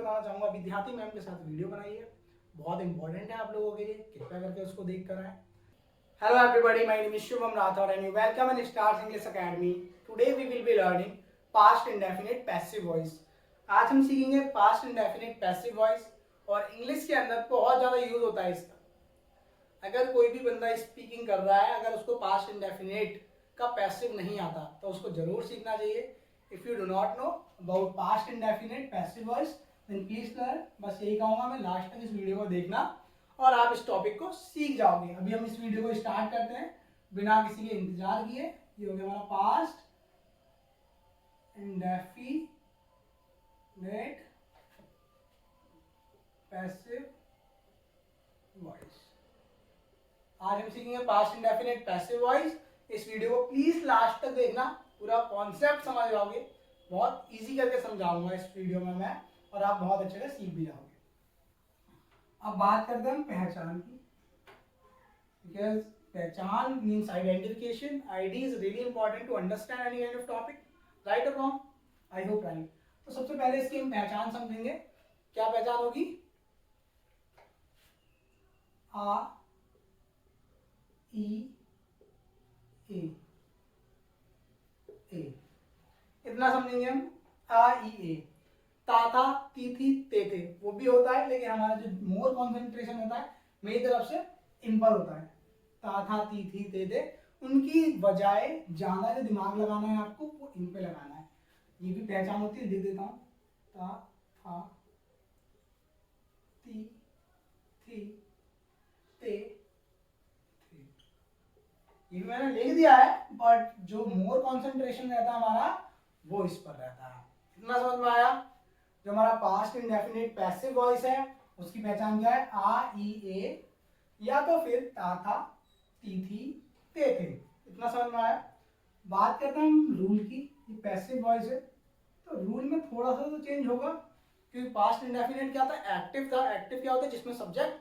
बताना चाहूँगा, विद्यार्थी मैम के साथ वीडियो बनाई है, बहुत इंपॉर्टेंट है आप लोगों के लिए, कृपया करके उसको देख कर आए। Hello everybody, my name is Shubham Rathod and you welcome in Stars English Academy. Today we will be learning past indefinite passive voice. आज हम सीखेंगे past indefinite passive voice और इंग्लिश के अंदर बहुत ज़्यादा यूज होता है इसका। अगर कोई भी बंदा स्पीकिंग कर रहा है, अगर उसको पास्ट इंडेफिनिट का पैसिव नहीं आता तो उसको जरूर सीखना चाहिए। If you do not know about past indefinite passive voice then please learn. बस यही कहूंगा मैं, लास्ट तक इस वीडियो को देखना और आप इस टॉपिक को सीख जाओगे। अभी हम इस वीडियो को स्टार्ट करते हैं बिना किसी के इंतजार किए। ये हो गया हमारा पास्ट इंडेफिनिट पैसिव वॉइस। आज हम सीखेंगे पास्ट इंडेफिनिट पैसिव वॉइस। इस वीडियो को प्लीज लास्ट तक देखना, पूरा कॉन्सेप्ट समझ जाओगे। बहुत इजी करके समझाऊंगा इस वीडियो में मैं, और आप बहुत अच्छे से सीख भी जाओगे। अब बात करते हैं हम पहचान की, बिकॉज पहचान means identification. ID is really important to understand any kind of topic, right और रॉन्ग? I hope right. तो सबसे पहले इसकी हम पहचान समझेंगे। क्या पहचान होगी? आ ई ए, इतना समझेंगे हम। आ ई ए, ता था ती थी ते थे, वो भी होता है, लेकिन हमारा जो मोर कॉन्सेंट्रेशन होता है मेरी तरफ से इन पर होता है। ता था ती थी ते थे, उनकी बजाय ज्यादा जो दिमाग लगाना है आपको वो इन पे लगाना है। ये भी पहचान होती है, लिख देता हूँ। ता था ती थी ते, ये भी मैंने लिख दिया है, बट जो मोर कंसंट्रेशन रहता है हमारा वो इस पर रहता है। इतना समझ में आया? जो हमारा पास्ट इंडेफिनिट पैसिव वॉइस है उसकी पहचान क्या है? आ ई ए, या तो फिर ता था ती थी ते थे। इतना समझ में आया? बात करते हैं हम रूल की। ये पैसिव वॉइस है तो रूल में थोड़ा सा तो चेंज होगा, क्योंकि पास्ट इंडेफिनिट क्या था? एक्टिव था। एक्टिव क्या होता है? जिसमें सब्जेक्ट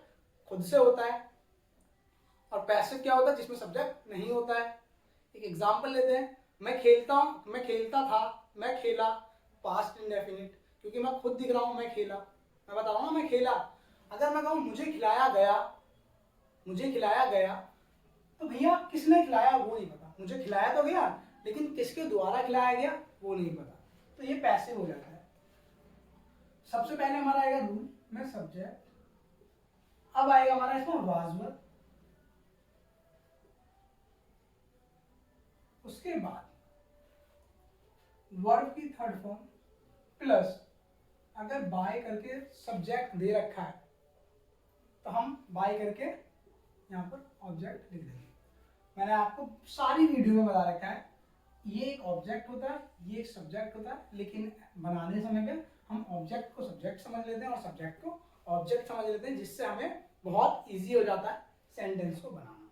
खुद से होता है। और पैसिव क्या होता है? जिसमें सब्जेक्ट नहीं होता है। एक एग्जांपल लेते हैं। मैं खेलता हूं, मैं खेलता था, मैं खेला, पास्ट इंडेफिनिट, क्योंकि मैं खुद दिख रहा हूं मैं खेला, मैं बता रहा हूं ना मैं खेला। अगर मैं कहूं मुझे खिलाया गया, मुझे खिलाया गया, तो भैया किसने खिलाया वो नहीं पता। मुझे खिलाया तो गया, लेकिन किसके द्वारा खिलाया गया वो नहीं पता, तो ये पैसिव हो जाता है। सबसे पहले हमारा आएगा रूल में सब्जेक्ट, अब आएगा हमारा इसमें वाज वर्ब, उसके बाद वर्ब की थर्ड फॉर्म प्लस अगर बाय करके सब्जेक्ट दे रखा है तो हम बाय करके यहाँ पर ऑब्जेक्ट लिख देंगे। मैंने आपको सारी वीडियो में बता रखा है, ये एक ऑब्जेक्ट होता है, ये एक सब्जेक्ट होता है, लेकिन बनाने समय पे हम ऑब्जेक्ट को सब्जेक्ट समझ लेते हैं और सब्जेक्ट को ऑब्जेक्ट समझ लेते हैं, जिससे हमें बहुत ईजी हो जाता है सेंटेंस को बनाना।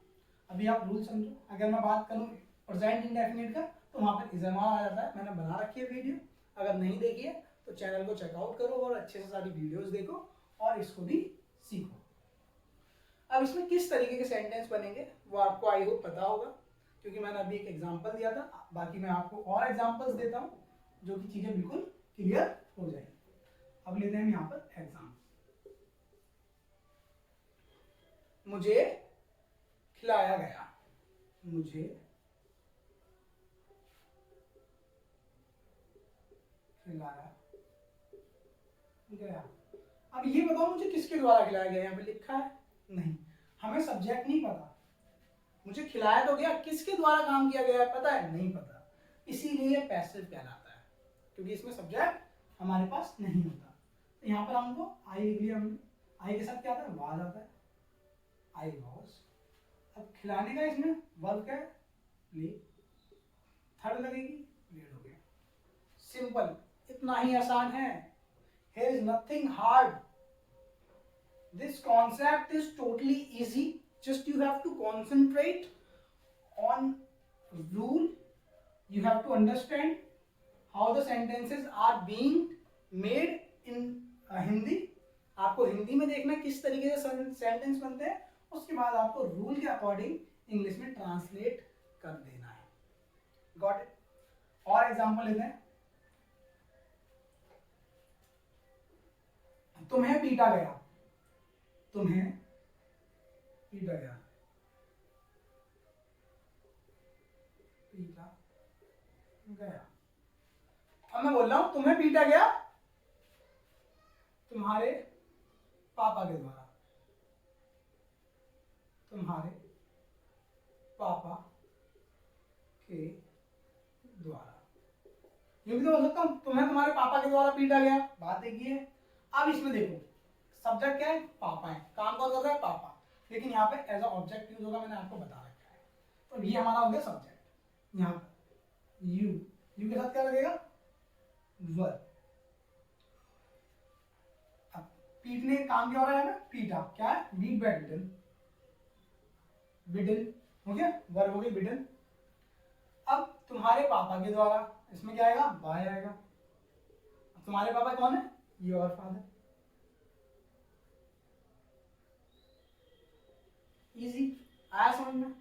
अभी आप रूल समझो। अगर मैं बात करूँ प्रेजेंट इंडेफिनिट का, तो वहाँ पर इजमा आ जाता है। मैंने बना रखी है वीडियो, अगर नहीं देखी है तो चैनल को चेकआउट करो और अच्छे से सारी वीडियोस देखो और इसको भी सीखो। अब इसमें किस तरीके के सेंटेंस बनेंगे वो आपको आई होप पता होगा, क्योंकि मैंने अभी एक एग्जांपल दिया था। बाकी मैं आपको और एग्जांपल्स देता हूँ जो कि चीजें बिल्कुल क्लियर हो जाएगी। अब लेते हैं हम यहाँ पर एग्जाम। मुझे खिलाया गया, मुझे खिलाया गया। अब ये बताओ मुझे किसके द्वारा खिलाया गया? यहाँ पे लिखा है नहीं, हमें सब्जेक्ट नहीं पता। मुझे खिलाया तो गया, किसके द्वारा काम किया गया है पता है? नहीं पता, इसीलिए पैसिव कहलाता है, क्योंकि इसमें सब्जेक्ट हमारे पास नहीं होता। तो यहाँ पर हमको आई लिख लिया हमने, आई के साथ क्या आता है? वाज आता है, आई वाज। अब खिलाने का इसमें वर्ब क्या है? प्ले, थर्ड लगेगी, प्लेड हो गया। सिंपल, इतना ही आसान है। Here is nothing hard. This concept is totally easy. Just you have to concentrate on rule. You have to understand how the sentences are being made in Hindi. आपको हिंदी में देखना किस तरीके से सेंटेंस बनते हैं, उसके बाद आपको रूल के अकॉर्डिंग इंग्लिश में ट्रांसलेट कर देना है। Got it? और एग्जांपल लेते हैं। तुम्हें पीटा गया, तुम्हें पीटा गया, पीटा गया। अब मैं बोल रहा हूं तुम्हें पीटा गया तुम्हारे पापा के द्वारा, तुम्हारे पापा के द्वारा। ये भी तो बोल सकता हूं तुम्हें तुम्हारे पापा के द्वारा पीटा गया, बात एक ही है। अब इसमें देखो सब्जेक्ट क्या है, पापा है, काम कौन कर रहा है, पापा, लेकिन यहाँ पे एज अ ऑब्जेक्ट यूज होगा, मैंने आपको बता रखा है। तो ये हमारा हो गया सब्जेक्ट। यहाँ पे यू के साथ क्या लगेगा, वर। अब पीटने काम क्या हो रहा है, पीटा, क्या है, बीट बाय बिटन, बिटन हो गया, वर हो गई बिटन। अब तुम्हारे पापा के द्वारा, इसमें क्या आएगा, बाय आएगा। तुम्हारे पापा कौन है, योर फादर। इजी आया समझ में।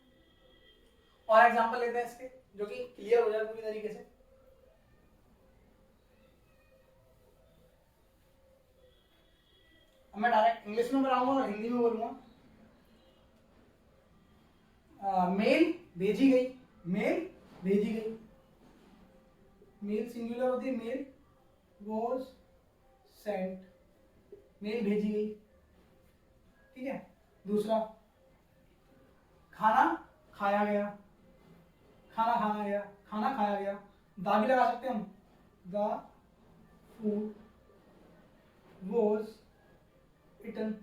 और एग्जांपल लेते हैं इसके जो कि क्लियर हो जाए पूरी तरीके से। अब मैं डायरेक्ट इंग्लिश में बनाऊंगा और हिंदी में बोलूंगा। मेल भेजी गई, मेल भेजी गई, मेल सिंगुलर होती है, मेल वॉज सेंट, मेल भेजी गई, ठीक है। दूसरा खाना खाया गया, खाना खाया गया, खाना खाया गया, दा भी लगा सकते हैं हम, द फूड वॉज इटन।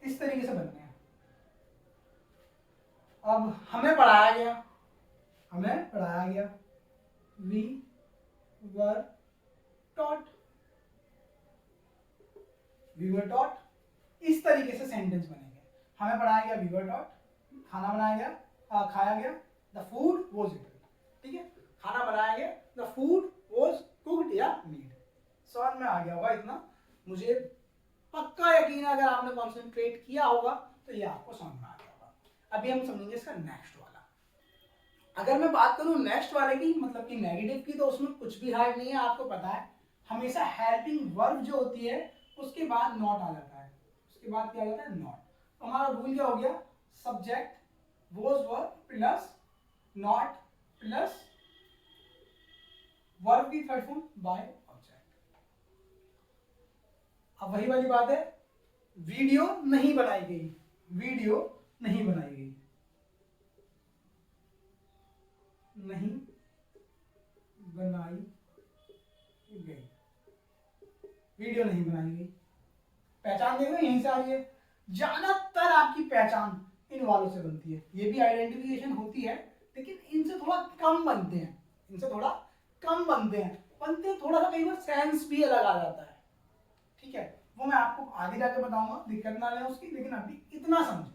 इस तरीके से बनते हैं। अब हमें पढ़ाया गया, हमें पढ़ाया गया, we were taught, we were taught. इस तरीके से सेंटेंस बनेंगे। हमें पढ़ाया गया, वी वर टॉट, खाना बनाया गया, खाया गया, द फूड वॉज इटन, ठीक है। खाना बनाया गया, द फूड वॉज कुक्ड या मेड। समझ में आ गया होगा इतना, मुझे पक्का यकीन है अगर आपने कॉन्सेंट्रेट किया होगा तो ये आपको समझ में आ गया होगा। अभी हम समझेंगे इसका नेक्स्ट वाला। अगर मैं बात करूं नेक्स्ट वाले की, मतलब कि नेगेटिव की, तो उसमें कुछ भी हार्ड नहीं है, आपको पता है। हमेशा हेल्पिंग वर्ब जो होती है उसके बाद नॉट आ जाता है, उसके बाद क्या आ जाता है, नॉट। तो हमारा रूल क्या हो गया, subject was verb plus not plus verb की थर्ड फॉर्म बाय ऑब्जेक्ट। अब वही वाली बात है, वीडियो नहीं बनाई गई, वीडियो नहीं बनाई गई, नहीं बनाई गई, वीडियो नहीं बनाई गई। पहचान देखो यहीं से आ रही है। ज्यादातर आपकी पहचान इन वालों से बनती है। ये भी आइडेंटिफिकेशन होती है लेकिन इनसे थोड़ा कम बनते हैं, इनसे थोड़ा कम बनते हैं, थोड़ा सा कई बार सेंस भी अलग आ जाता है, ठीक है। वो मैं आपको आगे जाके बताऊंगा, दिक्कत ना लें उसकी, लेकिन अभी इतना समझो,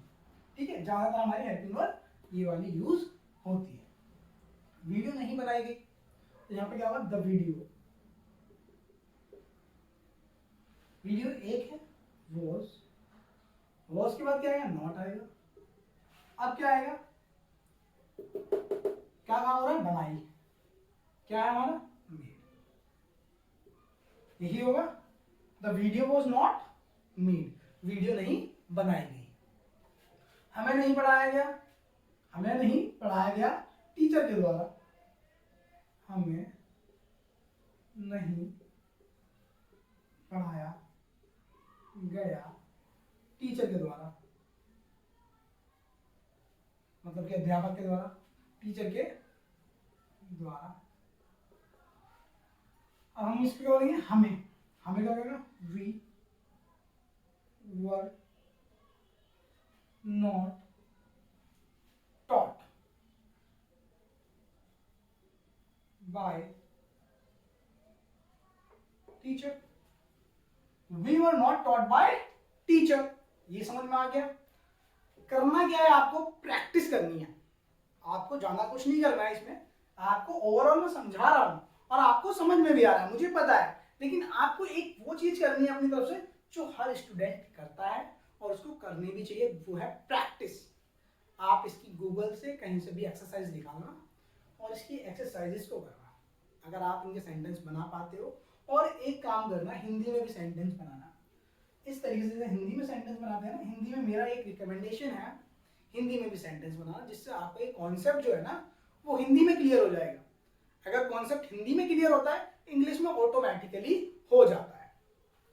ठीक है। ज्यादातर हमारी हेल्पिंग वर्ब ये वाली यूज होती है। वीडियो नहीं बनाई गई तो यहाँ पे क्या होगा, द वीडियो, वीडियो एक है, वॉज के बाद क्या आएगा, नॉट आएगा। अब क्या आएगा, क्या काम हो रहा है, बनाई, क्या है हमारा, मेड। यही होगा, the video was not made, video नहीं बनाई गई। हमें नहीं पढ़ाया गया, हमें नहीं पढ़ाया गया टीचर के द्वारा, हमें नहीं पढ़ाया गया टीचर के द्वारा, मतलब कि अध्यापक के द्वारा, टीचर के द्वारा। अब हम इसको क्या बोलेंगे, हमें, हमें क्या करेगा, we were not taught by teacher, we were not taught by teacher। ये समझ में आ गया। करना क्या है, आपको प्रैक्टिस करनी है, आपको ज्यादा कुछ नहीं करना है इसमें। आपको ओवरऑल मैं समझा रहा हूं और आपको समझ में भी आ रहा है, मुझे पता है, लेकिन आपको एक वो चीज करनी है अपनी तरफ से जो हर स्टूडेंट करता है और उसको करनी भी चाहिए, वो है प्रैक्टिस। आप इसकी गूगल से कहीं से भी एक्सरसाइज निकालना और इसकी एक्सरसाइजेस को करना। अगर आप इनके सेंटेंस बना पाते हो और एक काम करना, हिंदी में भी सेंटेंस बनाना। इस तरीके से हिंदी में सेंटेंस बनाते हैं ना, हिंदी में मेरा एक रिकमेंडेशन है, हिंदी में भी सेंटेंस बनाना, जिससे आपका एक कॉन्सेप्ट जो है ना वो हिंदी में क्लियर हो जाएगा। अगर कॉन्सेप्ट हिंदी में क्लियर होता है, इंग्लिश में ऑटोमेटिकली हो जाता है।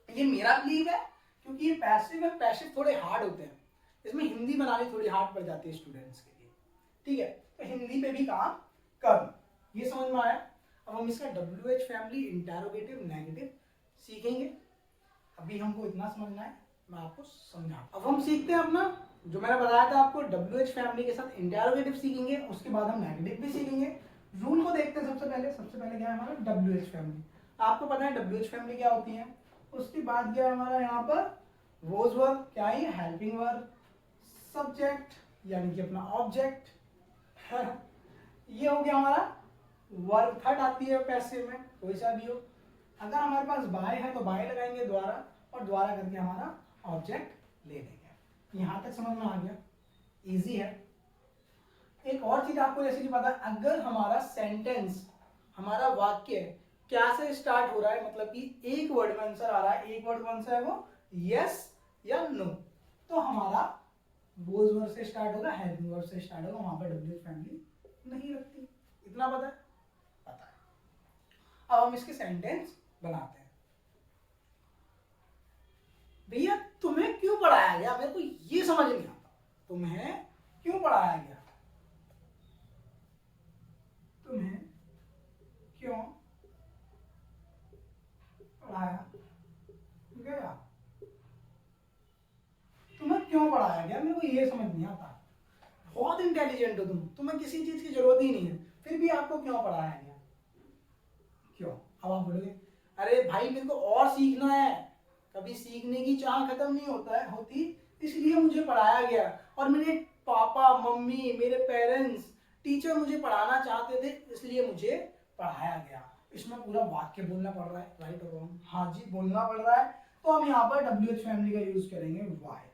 ये मेरा बिलीव है, क्योंकि ये पैसिव है, पैसिव थोड़े हार्ड होते हैं, इसमें हिंदी बनानी थोड़ी हार्ड पड़ जाती है स्टूडेंट्स के लिए। ठीक है, तो हिंदी पे भी काम करना। ये समझ में आया। अब हम इसका WH फैमिली इंटेरोगेटिव नेगेटिव सीखेंगे। अभी हमको इतना समझना है, मैं आपको समझा। अब हम सीखते हैं अपना, जो मैंने बताया था आपको, WH फैमिली के साथ इंटेरोगेटिव सीखेंगे, उसके बाद हम नेगेटिव भी सीखेंगे। रूल को देखते हैं सबसे पहले क्या है हमारा WH फैमिली। आपको पता है WH फैमिली क्या होती है। उसके बाद क्या है हमारा यहाँ पर वोज वर्ब, क्या है हेल्पिंग वर्ब, सब्जेक्ट यानी कि अपना ऑब्जेक्ट ये हो गया हमारा वर्ब। थर्ड आती है पैसिव में, कोई सा भी हो। अगर हमारे पास बाय है तो बाय लगाएंगे द्वारा, और द्वारा करके हमारा ऑब्जेक्ट ले लेंगे। यहां तक समझ में आ गया, इजी है। एक और चीज आपको जैसे कि पता है, अगर हमारा सेंटेंस, हमारा वाक्य क्या से स्टार्ट हो रहा है, मतलब कि एक वर्ड में आंसर आ रहा है, एक वर्ड में आंसर है वो यस या नो, तो हमारा वोज वर्ड से स्टार्ट होगा, हेल्पिंग वर्ड से स्टार्ट होगा, वहां पर WH फैमिली नहीं रखती। इतना पता है? पता है। अब हम इसके सेंटेंस बनाते हैं। भैया तुम्हें क्यों पढ़ाया गया, मेरे को ये समझ नहीं आता, तुम्हें क्यों पढ़ाया गया, तुम्हें क्यों पढ़ाया गया, तुम्हें क्यों पढ़ाया गया, मेरे को ये समझ नहीं आता। बहुत इंटेलिजेंट हो तुम, तुम्हें किसी चीज की जरूरत ही नहीं है, फिर भी आपको क्यों पढ़ाया गया, क्यों। अब आप बोलोगे अरे भाई मेरे को और सीखना है, कभी सीखने की चाह खत्म नहीं होती, इसलिए मुझे पढ़ाया गया, और मेरे पापा मम्मी मेरे पेरेंट्स टीचर मुझे पढ़ाना चाहते थे, इसलिए मुझे पढ़ाया गया। इसमें पूरा वाक्य बोलना पड़ रहा है, राइट और रॉन्ग, हाँ जी बोलना पड़ रहा है। तो हम यहाँ पर WH फैमिली का यूज करेंगे वाई।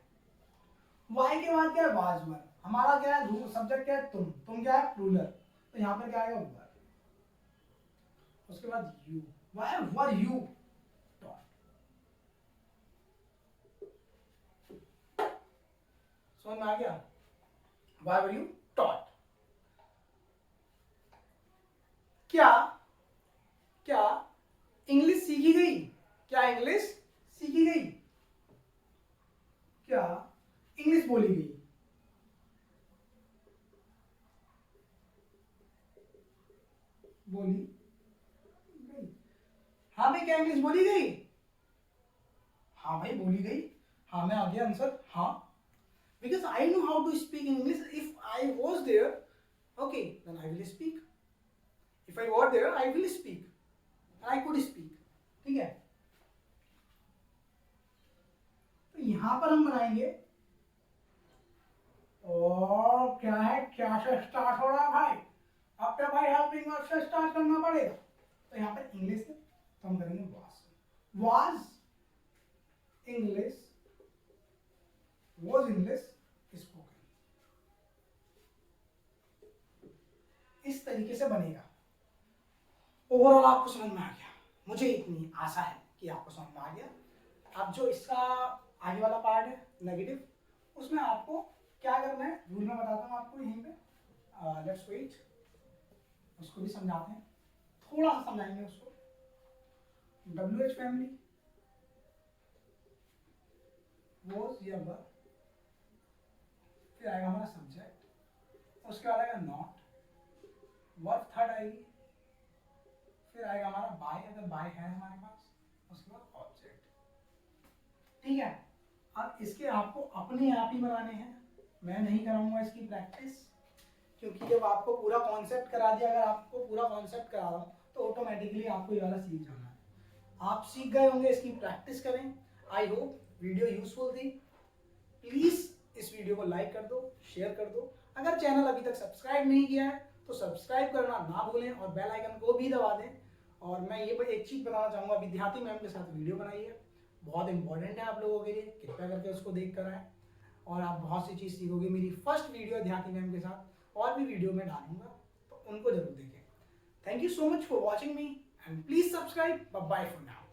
वाई के बाद क्या है वाज वर्ब, हमारा क्या है सब्जेक्ट क्या है तुम क्या है प्लूरल, तो यहाँ पर क्या आएगा वर्ब। उसके बाद you, why were you taught, समझ में आ गया, वाई वर यू टॉट। क्या क्या इंग्लिश सीखी गई, क्या इंग्लिश सीखी गई, क्या इंग्लिश बोली गई, बोली गई। हाँ भाई क्या इंग्लिश बोली गई, हाँ भाई बोली गई, हाँ में आ गया आंसर, हाँ, because I know how to speak English. If I was there, okay, then I will speak. If I were there, I will speak. I could speak. ठीक है, तो यहां पर हम बनाएंगे, और क्या है, क्या से स्टार्ट हो रहा है भाई, अब क्या भाई हेल्पिंग वर्ब से स्टार्ट करना पड़ेगा, तो यहाँ पर इंग्लिश है, तो हम करेंगे was English, was English spoken। इस तरीके से बनेगा। ओवरऑल आपको समझ में आ गया, मुझे इतनी आशा है कि आपको समझ में आ गया। अब जो इसका आगे वाला पार्ट है नेगेटिव, उसमें आपको क्या करना है, रूल में बताता हूँ आपको यहीं पे। लेट्स वेट, उसको भी समझाते हैं, थोड़ा सा समझाएंगे उसको। WH फैमिली वॉज या वर, फिर आएगा हमारा सब्जेक्ट, उसके बाद आएगा नॉट, वर्ब थर्ड आएगी, फिर आएगा हमारा बाय, अगर बाय है हमारे पास, उसके बाद ऑब्जेक्ट। ठीक है, अब इसके आपको अपने आप ही बनाने हैं, मैं नहीं कराऊंगा इसकी प्रैक्टिस, क्योंकि जब आपको पूरा कॉन्सेप्ट करा दिया, अगर आपको पूरा कॉन्सेप्ट करा रहा हूं तो ऑटोमेटिकली आपको ये वाला सीख जाना है। आप सीख गए होंगे, इसकी प्रैक्टिस करें। आई होप वीडियो यूजफुल थी। प्लीज इस वीडियो को लाइक कर दो, शेयर कर दो। अगर चैनल अभी तक सब्सक्राइब नहीं किया है तो सब्सक्राइब करना ना भूलें, और बेल आइकन को भी दबा दें। और मैं ये एक चीज बताना चाहूंगा, विद्यार्थी मैम के साथ वीडियो बनाई है, बहुत इंपॉर्टेंट है आप लोगों के लिए, कृपया करके उसको देख कर आए, और आप बहुत सी चीज़ सीखोगे। मेरी फर्स्ट वीडियो है ध्याति मैम के साथ, और भी वीडियो में डालूंगा, तो उनको जरूर देखें। Thank you so much for watching me. And please subscribe. Bye for now.